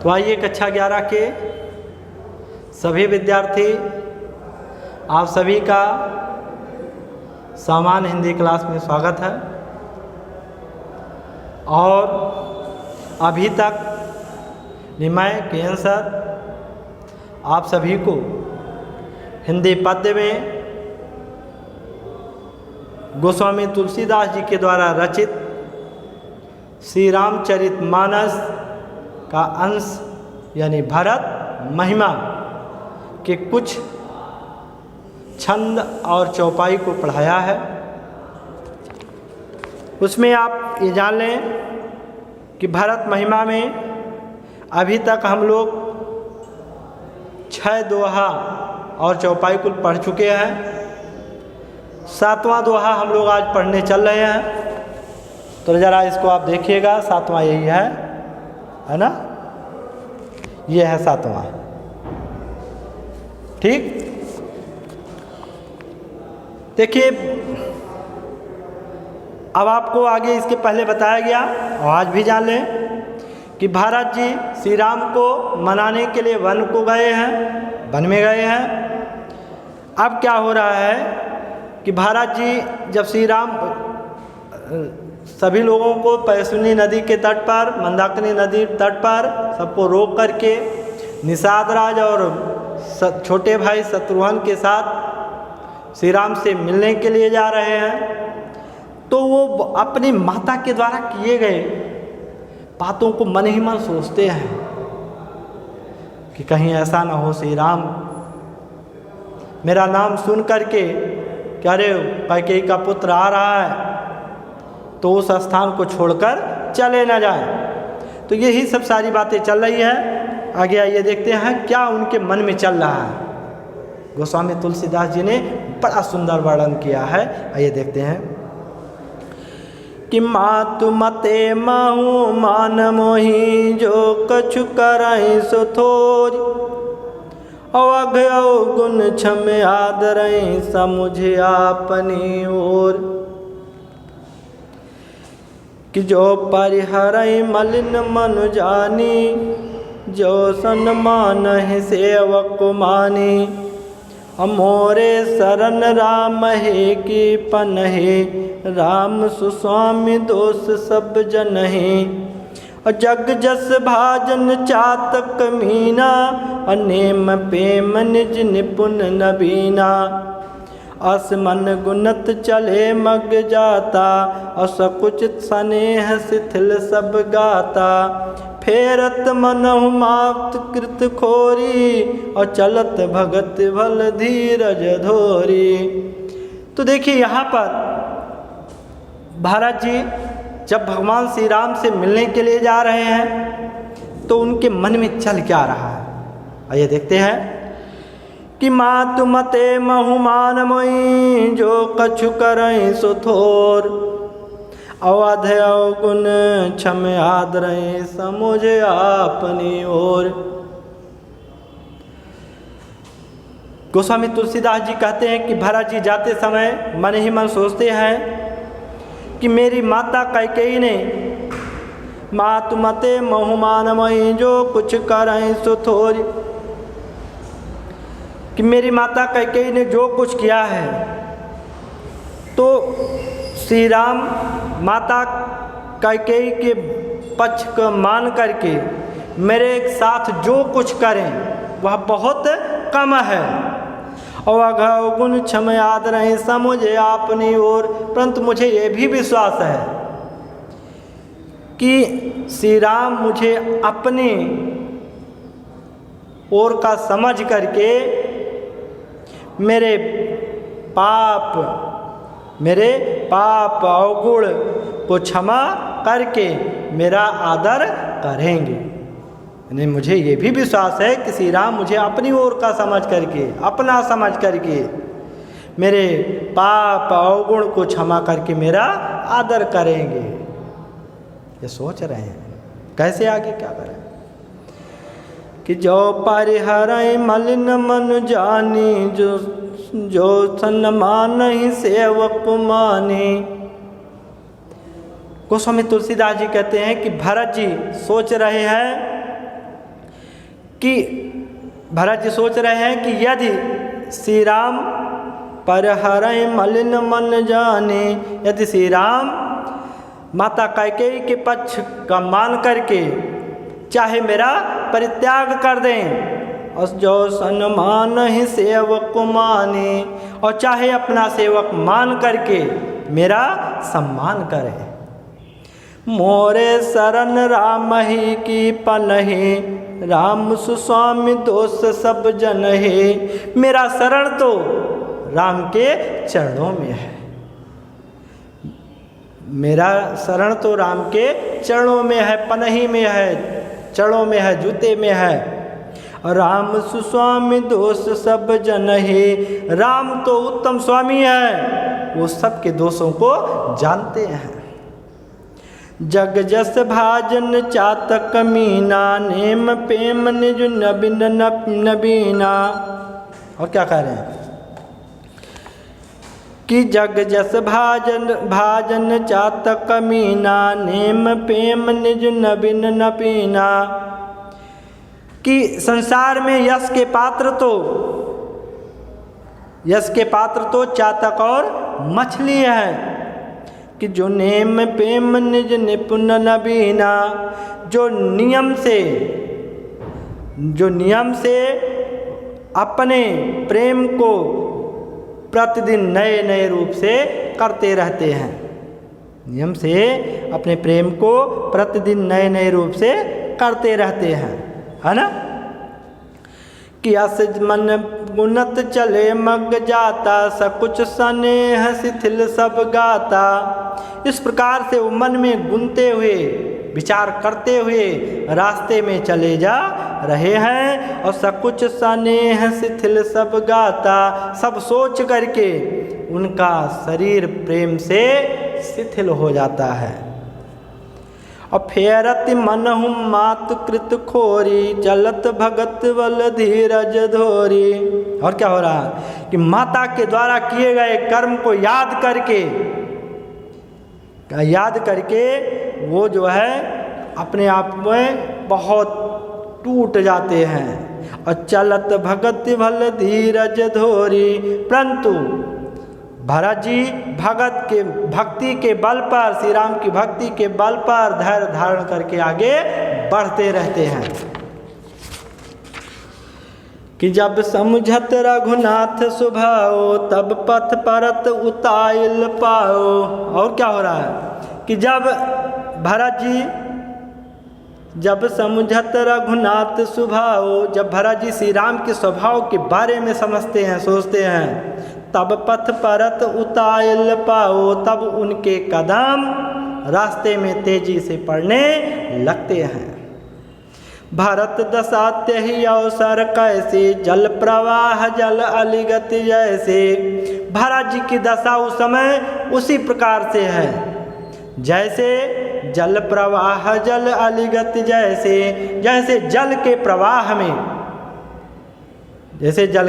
तो आइए कक्षा 11 के सभी विद्यार्थी, आप सभी का सामान्य हिंदी क्लास में स्वागत है। और अभी तक मैं के सर आप सभी को हिंदी पद्य में गोस्वामी तुलसीदास जी के द्वारा रचित श्री रामचरितमानस का अंश यानी भरत महिमा के कुछ छंद और चौपाई को पढ़ाया है। उसमें आप ये जान लें कि भरत महिमा में अभी तक हम लोग 6 दोहा और चौपाई कुल पढ़ चुके हैं। 7वां दोहा हम लोग आज पढ़ने चल रहे हैं, तो ज़रा इसको आप देखिएगा। 7वां यही है ना? ये है 7वां, ठीक। देखिए, अब आपको आगे इसके पहले बताया गया और आज भी जान लें कि भरत जी श्री राम को मनाने के लिए वन को गए हैं, वन में गए हैं। अब क्या हो रहा है कि भरत जी जब श्री राम सभी लोगों को पैसुनी नदी के तट पर, मंदाकिनी नदी तट पर सबको रोक करके निषाद राज और छोटे भाई शत्रुघ्न के साथ श्री राम से मिलने के लिए जा रहे हैं। तो वो अपनी माता के द्वारा किए गए बातों को मन ही मन सोचते हैं कि कहीं ऐसा ना हो श्री राम मेरा नाम सुन करके कि अरे कैकेयी का पुत्र आ रहा है, तो उस स्थान को छोड़कर चले ना जाए। तो यही सब सारी बातें चल रही है। आगे आइए देखते हैं क्या उनके मन में चल रहा है। गोस्वामी तुलसीदास जी ने बड़ा सुंदर वर्णन किया है। आइए देखते हैं कि मातु मते महु मान मोहि जो कछु करहि सो थोर, अवघ अवगुण क्षम आदरहि समुझे आपनी ओर। कि जो परिहरहि मलिन मनु जानी, जो सन्मान सेवक मानी। अमोरे शरण राम है कि पनहे, राम सुस्वामी दोष सब जन है। और जग जस भाजन चातक मीना, अनेम प्रेम निज निपुण नबीना। असमन गुणत चले मग जाता, असकुचित स्नेह शिथिल सब गाता। फेरत मनहु मात कृत खोरी, और चलत भगत भल धीरज धोरी। तो देखिए यहाँ पर भरत जी जब भगवान श्री राम से मिलने के लिए जा रहे हैं तो उनके मन में चल क्या रहा है। आइए देखते हैं कि मातु मते महु मान मोहि, जो कछु करहि सो थोर। अवध अवगुण क्षम आदरहि समुझे आपनी ओर। गोस्वामी तुलसीदास जी कहते हैं कि भरत जी जाते समय मन ही मन सोचते हैं कि मेरी माता कैकेयी ने मातु मते महु मान मोहि, जो कुछ करहि सो थोर, कि मेरी माता कैकेयी ने जो कुछ किया है, तो श्री राम माता कैकेयी के पक्ष को मान करके मेरे साथ जो कुछ करें वह बहुत कम है। अवघ अवगुण क्षम आदरहि समुझे आपनी ओर। परंतु मुझे ये भी विश्वास है कि श्री राम मुझे अपनी ओर का समझ करके मेरे पाप अवगुण को क्षमा करके मेरा आदर करेंगे। नहीं, मुझे ये भी विश्वास है कि श्री राम मुझे अपनी ओर का समझ करके, अपना समझ करके मेरे पाप अवगुण को क्षमा करके मेरा आदर करेंगे। ये सोच रहे हैं कैसे आगे क्या करें। कि जो परिहरहि मलिन मनु जानी, जो सन्मान ही सेवक मानी। गोस्वामी तुलसीदास जी कहते हैं कि भरत जी सोच रहे हैं कि भरत जी सोच रहे हैं कि यदि श्री राम पर हरय मलिन मन जाने, यदि श्री राम माता कैकेयी के पक्ष का मान करके चाहे मेरा परित्याग कर दें और जो सन्मान ही सेवक माने, और चाहे अपना सेवक मान करके मेरा सम्मान करें। मोरे शरण राम ही की पनहे, राम सुस्वामी दोष सब जन है। मेरा शरण तो राम के चरणों में है, मेरा शरण तो राम के चरणों में है, पनही में है, चरणों में है, जूते में है। और राम सुस्वामी दोष सब जन है। राम तो उत्तम स्वामी है, वो सबके दोषों को जानते हैं। जग जस भाजन चातक मीना, नेम प्रेम निज नबिन नबीना। और क्या कह रहे हैं कि जग जस भाजन चातक मीना, नेम प्रेम निज नबिन नबीना। कि संसार में यश के पात्र तो चातक और मछली है, कि जो नेम प्रेम निज निपुण नबीना। जो नियम से अपने प्रेम को प्रतिदिन नए नए रूप से करते रहते हैं, नियम से अपने प्रेम को प्रतिदिन नए नए रूप से करते रहते हैं, है ना। कि अस मन गुणत चले मग जाता, सकुच स्नेह शिथिल सब गाता। इस प्रकार से वो मन में गुनते हुए विचार करते हुए रास्ते में चले जा रहे हैं, और सकुच स्नेह शिथिल सब गाता। सब सोच करके उनका शरीर प्रेम से शिथिल हो जाता है। और फेरत मनहु मातु कृत खोरी, चलत भगत बल धीरज धोरी। और क्या हो रहा है कि माता के द्वारा किए गए कर्म को याद करके वो जो है अपने आप में बहुत टूट जाते हैं। और चलत भगत भल धीरज धोरी, परंतु भरत जी भक्ति के बल पर, श्री राम की भक्ति के बल पर धैर्य धारण करके आगे बढ़ते रहते हैं। कि जब समझत रघुनाथ सुभाओ, तब पथ परत उताइल पाओ। और क्या हो रहा है कि जब समझत रघुनाथ स्वभाव, जब भरत जी श्री राम के स्वभाव के बारे में समझते हैं, सोचते हैं, तब पथ परत उताइल पाओ, तब उनके कदम रास्ते में तेजी से पड़ने लगते हैं। भरत दशात्य ही अवसर कैसे, जल प्रवाह जल अलिगत जैसे। भरत जी की दशा उस समय उसी प्रकार से है जैसे जल प्रवाह जल अलिगत जैसे जल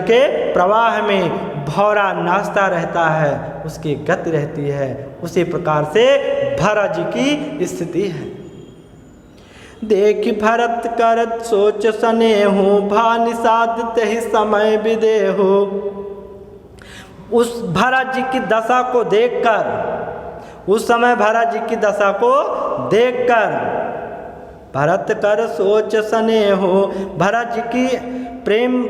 के प्रवाह में भौरा नाचता रहता है, उसकी गति रहती है, उसी प्रकार से भरत जी की स्थिति है। देख भरत करत सोच स्नेहु, भा निषाद ही समय विदेहु। उस भरत जी की दशा को देखकर, उस समय भरत जी की दशा को देखकर, भरत कर सोच स्नेहु, भरत जी की प्रेम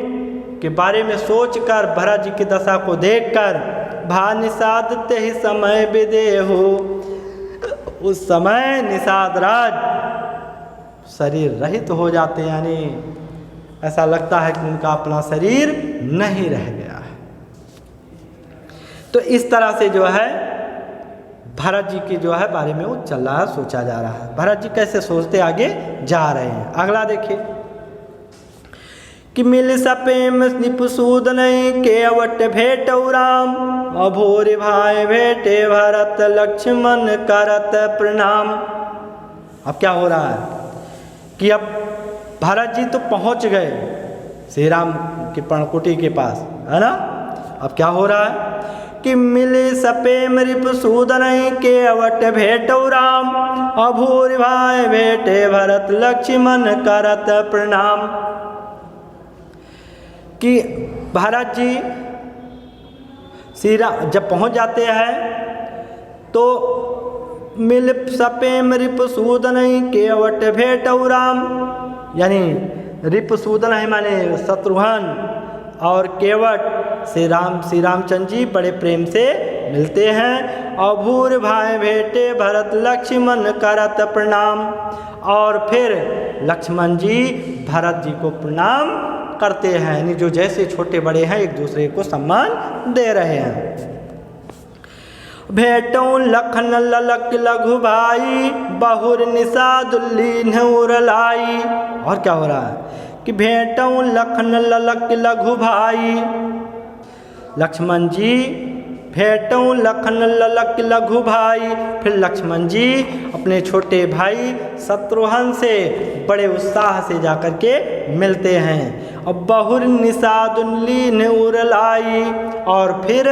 के बारे में सोचकर, भरत जी की दशा को देखकर, भा निषाद ही समय विदेहु। उस समय निषाद राज शरीर रहित हो जाते हैं, यानी ऐसा लगता है कि उनका अपना शरीर नहीं रह गया है। तो इस तरह से जो है भरत जी की जो है बारे में वो चल रहा है, सोचा जा रहा है। भरत जी कैसे सोचते आगे जा रहे हैं, अगला देखिए कि मिल सपेम निपुसूद नहीं, केवट भेटौ राम, अभोर भाई भेटे भरत, लक्ष्मण करत प्रणाम। अब क्या हो रहा है कि अब भरत जी तो पहुंच गए श्री राम के पर्णकुटी के पास, है ना। अब क्या हो रहा है कि मिले सपेम रिपुसूद नहीं, केवट भेटौ राम, अभूर भाई भेटे भरत, लक्ष्मण करत प्रणाम। कि भरत जी श्री राम जब पहुँच जाते हैं तो मिल सपेम रिपुसूदन केवट भेटौ राम, यानी रिपुसूदन है माने शत्रुघ्न और केवट श्री रामचंद्र जी बड़े प्रेम से मिलते हैं। अभूर भाई भेटे भरत लक्ष्मण करत प्रणाम, और फिर लक्ष्मण जी भरत जी को प्रणाम करते हैं, यानी जो जैसे छोटे बड़े हैं एक दूसरे को सम्मान दे रहे हैं। भेटो लखन ललक लघु भाई बहुर निषादुल्लीन उरलाई, और क्या हो रहा है कि भेटो लखन ललक लघु भाई, लक्ष्मण जी भेटो लखन ललक लघु भाई, फिर लक्ष्मण जी अपने छोटे भाई शत्रुघ्न से बड़े उत्साह से जाकर के मिलते हैं। और बहुर निषादुल्लीन उरलाई, और फिर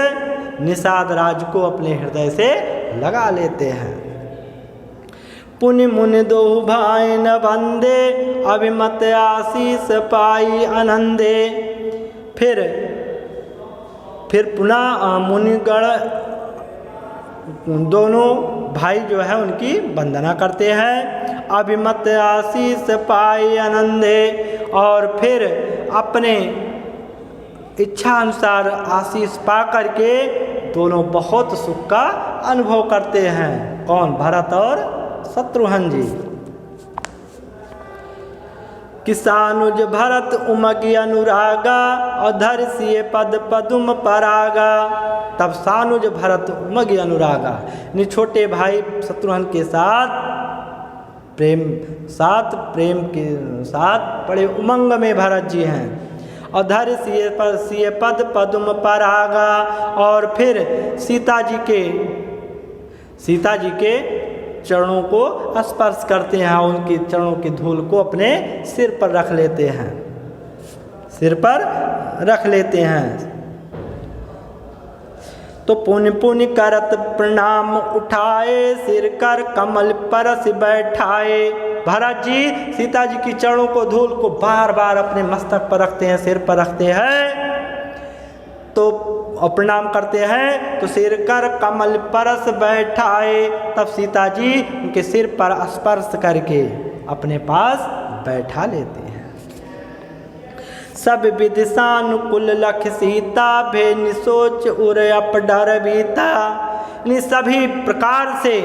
निषाद राज को अपने हृदय से लगा लेते हैं। पुनि मुनि दो भाई न बंदे अभिमत आशीष पाई आनंदे, फिर पुनः मुनिगण दोनों भाई जो है उनकी वंदना करते हैं। अभिमत आशीष पाई आनंदे, और फिर अपने इच्छा अनुसार आशीष पा करके दोनों बहुत सुख का अनुभव करते हैं। कौन? भरत और शत्रुघ्न जी। कि सानुज भरत उमगी अनुरागा अधर सिए पद पदुम परागा, तब सानुज भरत उमगी अनुरागा, यानी छोटे भाई शत्रुघ्न के साथ प्रेम के साथ बड़े उमंग में भरत जी हैं। अधर सिए पद पदुम परागा, और फिर सीता जी के चरणों को स्पर्श करते हैं, उनके चरणों की धूल को अपने सिर पर रख लेते हैं। तो पुण्य पुण्य करत प्रणाम उठाए, सिर कर कमल परस बैठाए। भरत जी सीता जी की चरणों को धूल को बार बार अपने मस्तक पर रखते हैं, सिर पर रखते हैं, तो प्रणाम करते हैं। तो सिर कर कमल परस बैठाए, तब सीता जी उनके सिर पर स्पर्श करके अपने पास बैठा लेते हैं। सब विदिशानुकूल लख सीता भे निसोच उर अप डर बीता, सभी प्रकार से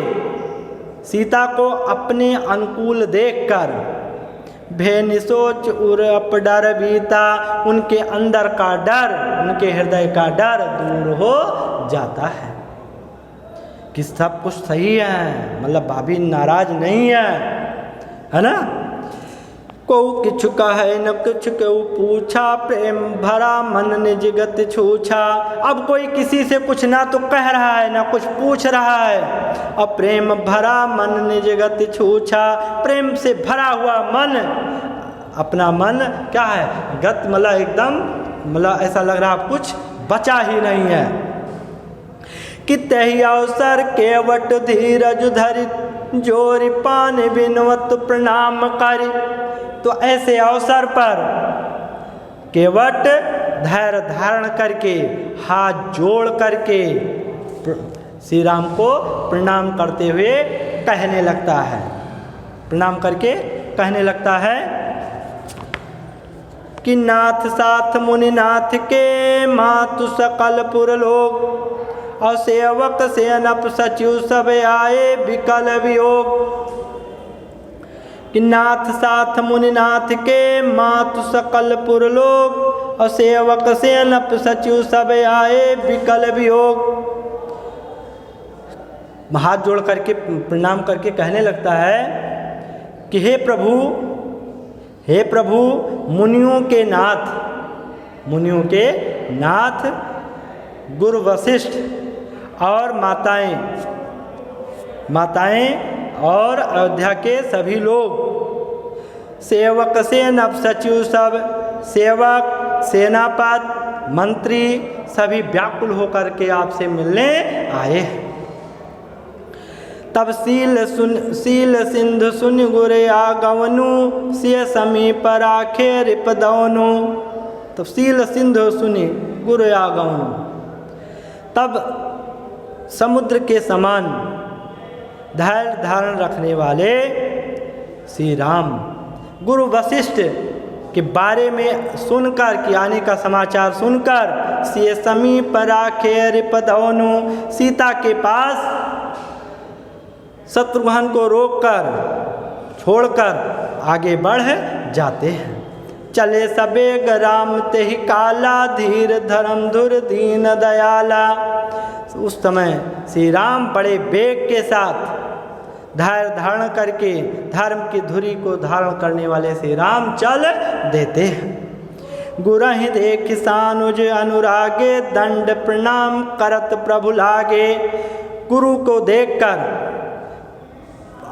सीता को अपने अनुकूल देखकर भे निसोच उर अप डर बीता, उनके अंदर का डर, उनके हृदय का डर दूर हो जाता है कि सब कुछ सही है, मतलब भाभी नाराज नहीं है ना। को किछु कहे न कुछ क्यों पूछा, प्रेम भरा मन निज गति छूछा। अब कोई किसी से कुछ ना तो कह रहा है ना कुछ पूछ रहा है, अब प्रेम भरा मन निज गति छूछा, प्रेम से भरा हुआ मन, अपना मन क्या है गत, मतलब एकदम, मतलब ऐसा लग रहा कुछ बचा ही नहीं है। कि तही अवसर केवट धीरज धरि, जोरि पान बिनवत प्रणाम करि। तो ऐसे अवसर पर केवट धैर्य धारण करके हाथ जोड़ करके श्री राम को प्रणाम करते हुए कहने लगता है, प्रणाम करके कहने लगता है कि नाथ साथ मुनिनाथ के मातु सकल पुर लोग, और सेवक सेनप सचिव सब आए विकल वियोग। कि नाथ साथ मुनिनाथ के मातु सकल पुर लोग, और सेवक सेनप सचिव सब आए विकल वियोग। हाथ जोड़ करके प्रणाम करके कहने लगता है कि हे प्रभु मुनियों के नाथ गुरु वशिष्ठ और माताएं और अयोध्या के सभी लोग, सेवक सेनप सचिव सब, सेवक सेनापति मंत्री सभी व्याकुल होकर के आपसे मिलने आए। तब सील सिंधु सुन गुरे आगवनु, सिय समीप राखे रिपदवनु। तफसील सिंधु सुनी गुरु आगमन। तब समुद्र के समान धैर्य धारण रखने वाले श्री राम गुरु वशिष्ठ के बारे में सुनकर कि आने का समाचार सुनकर से समीप राखे रिपदौनु सीता के पास शत्रुघ्न को रोककर छोड़कर आगे बढ़ जाते हैं। चले सबेग राम तेहि काला धीर धर्म धुर दीन दयाला। उस समय श्री राम बड़े वेग के साथ धैर्य धारण करके धर्म की धुरी को धारण करने वाले श्री राम चल देते हैं। गुरहि देख सानुज अनुरागे दंड प्रणाम करत प्रभु लागे। गुरु को देखकर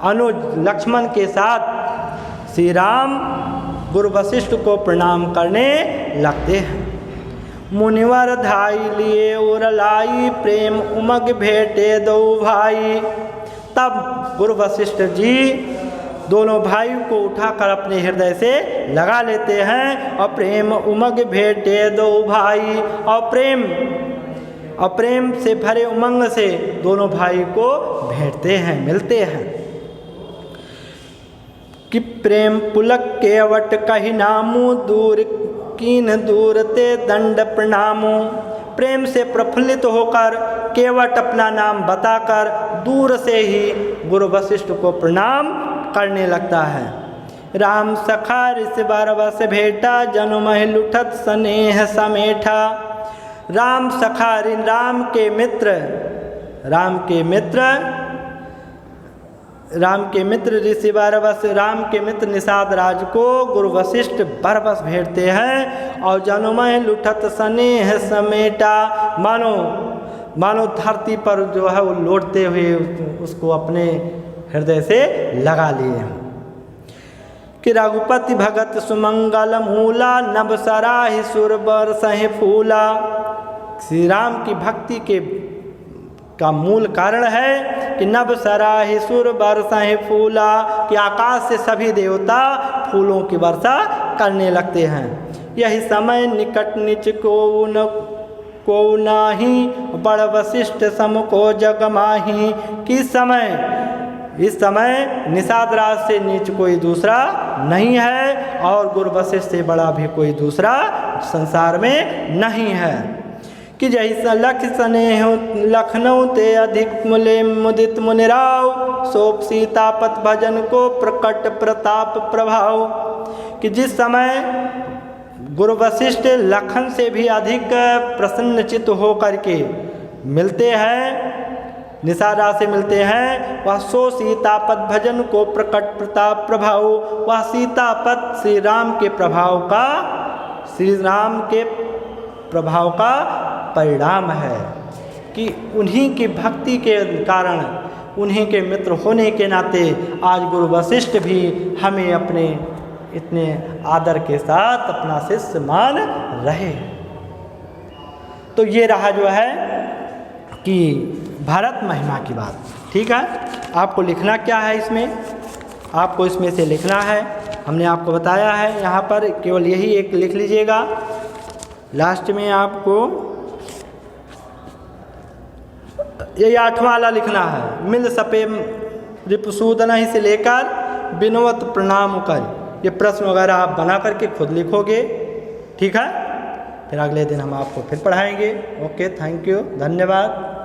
अनुज लक्ष्मण के साथ श्री राम गुरु वशिष्ठ को प्रणाम करने लगते हैं। मुनिवर धाई लिए और लाई प्रेम उमग भेटे दो भाई। तब गुरु वशिष्ठ जी दोनों भाई को उठाकर अपने हृदय से लगा लेते हैं और प्रेम उमग भेटे दो भाई और प्रेम से भरे उमंग से दोनों भाई को भेंटते हैं, मिलते हैं। कि प्रेम पुलक केवट कही नामू दूर कीन दूर ते दंड प्रणामो। प्रेम से प्रफुल्लित होकर केवट अपना नाम बताकर दूर से ही गुरु वशिष्ठ को प्रणाम करने लगता है। राम सखा ऋषि बरबस भेटा जनु मह लुठत स्नेह समेठा। राम सखा राम के मित्र ऋषि बरबस राम के मित्र निषाद राज को गुरु वशिष्ठ बरबस भेजते हैं और जनुमय लुठत स्नेह समेटा। मानो धरती पर जो है वो लौटते हुए उसको अपने हृदय से लगा लिए हैं। कि रघुपति भगत सुमंगल मूला नभ सराहि सुर बरसहि फूला। श्री राम की भक्ति का मूल कारण है कि नभ सराहि सुर बरसहि फूला, कि आकाश से सभी देवता फूलों की वर्षा करने लगते हैं। यही समय निकट निच को नाही बड़ वशिष्ठ सम को जग माही। कि इस समय निषाद राज से नीच कोई दूसरा नहीं है और गुरु वशिष्ठ से बड़ा भी कोई दूसरा संसार में नहीं है। कि जैसा लख स्नेह लखनऊ ते अधिक मुले मुदित मुनिराव सोप सीतापत भजन को प्रकट प्रताप प्रभाव। कि जिस समय गुरु वशिष्ठ लखन से भी अधिक प्रसन्नचित्त होकर के मिलते हैं, निषादा से मिलते हैं, वह सो सीतापत भजन को प्रकट प्रताप प्रभाव। वह सीतापत श्री राम के प्रभाव का परिणाम है। कि उन्हीं की भक्ति के कारण, उन्हीं के मित्र होने के नाते आज गुरु वशिष्ठ भी हमें अपने इतने आदर के साथ अपना शिष्य मान रहे। तो ये रहा जो है कि भरत महिमा की बात। ठीक है, आपको लिखना क्या है इसमें, आपको इसमें से लिखना है, हमने आपको बताया है। यहाँ पर केवल यही एक लिख लीजिएगा। लास्ट में आपको ये 8वां वाला लिखना है। मिल सपे रिपुसूदन ही से लेकर बिनवत प्रणाम कर। ये प्रश्न वगैरह आप बना करके खुद लिखोगे। ठीक है, फिर अगले दिन हम आपको फिर पढ़ाएंगे। ओके, थैंक यू, धन्यवाद।